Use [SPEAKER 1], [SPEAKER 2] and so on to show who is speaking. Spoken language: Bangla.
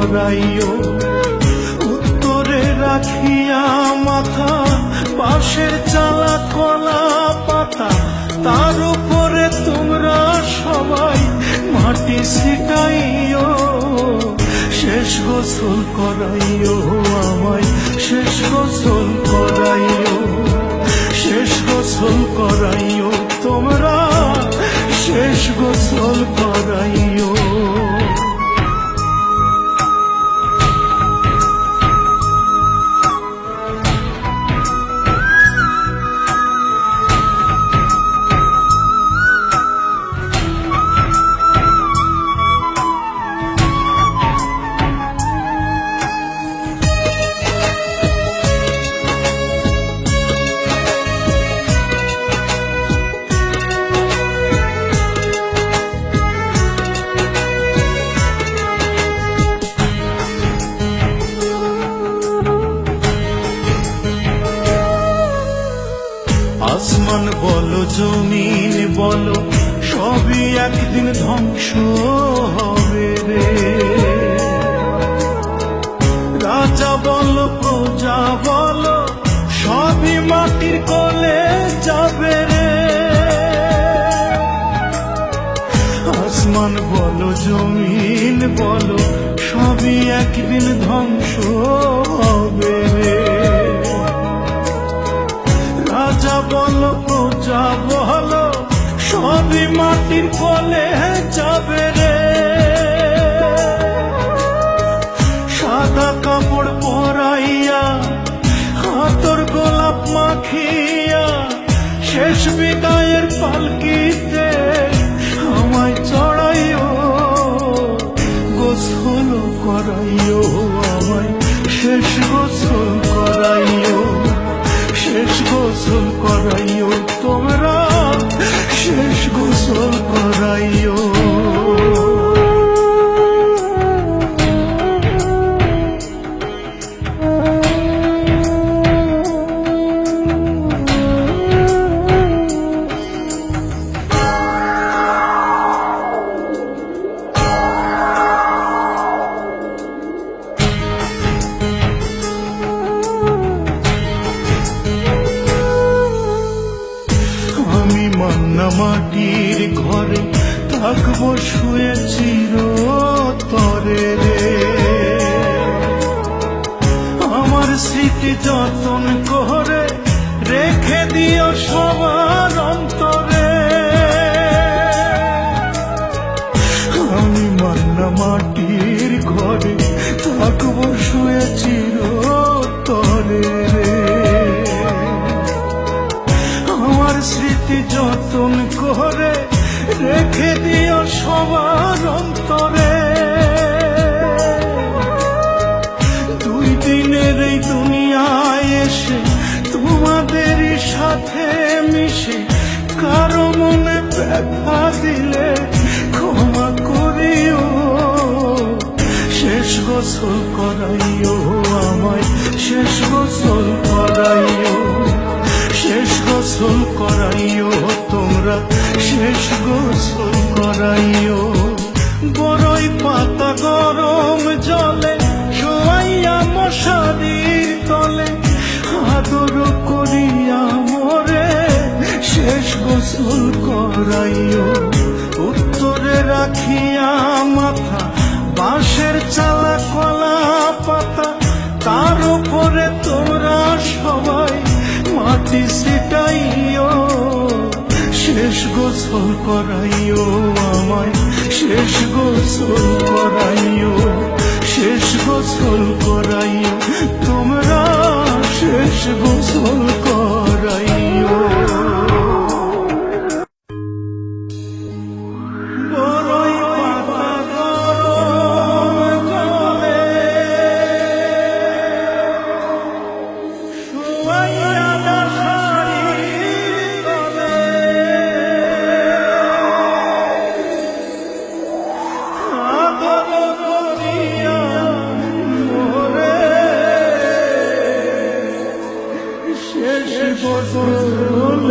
[SPEAKER 1] করাইও। উত্তরে রাখিয়া মাথা বাঁশের চালা কলা পাতা, তার উপরে তোমরা সবাই মাটি ছিটাইও। শেষ গোসল করাইও আমায়, শেষ গোসল করাইও, শেষ গোসল করাইও তোমরা, শেষ গোসল করাইও। আসমান বলো জমিন বলো সবই একদিন ধ্বংস হবে রে। রাজা বলো প্রজা বলো সবই মাটির কোলে যাবে রে। আসমান বলো জমিন বলো সবই একদিন ধ্বংস হবে রে। রাজা বলো প্রজা বলো সবই মাটির কোলে যাবে রে। সাদা কাপড় পরাইয়া হাতর গোলাপ মাখিয়া শেষ বিদায়ের পালকিতে আমায় চড়াইও। গোসল করাইও আমায়, শেষ গোসল করাইও, শেষ গোসল করাইও তোমরা, শেষ গোসল করাইও। মান্না মাটির ঘরে থাকবো শুয়ে চিরতরে রে। আমার স্মৃতি যতন করে রেখে দিও সবার অন্তরে। আমি মান্না মাটির ঘরে থাকবো শুয়ে চিরতরে রে। আমার স্মৃতি যতন করে রেখে দিও সবার অন্তরে। দুই দিনের এই দুনিয়ায় এসে তোমাদের সাথে মিশে কারো মনে ব্যথা দিলে ক্ষমা করিও। শেষ গোসল করাইও আমায়, শেষ গোসল করাইও, শেষ গোসল করাইও তোমরা, শেষ গোসল করাইও। বড়ই পাতা গরম জলে শোয়াইয়া মশারির তলে আদর করিয়া মোরে শেষ গোসল করাইও। উত্তরে রাখিয়া মাথা বাঁশের চালা কলা পাতা, তার উপরে তোমরা সবাই মাটি ছিটাইও। শেষ গোসল করাইও আমায়, শেষ গোসল করাইও, শেষ গোসল করাইও তোমরা, শেষ গোসল করাইও। শেষ গোসল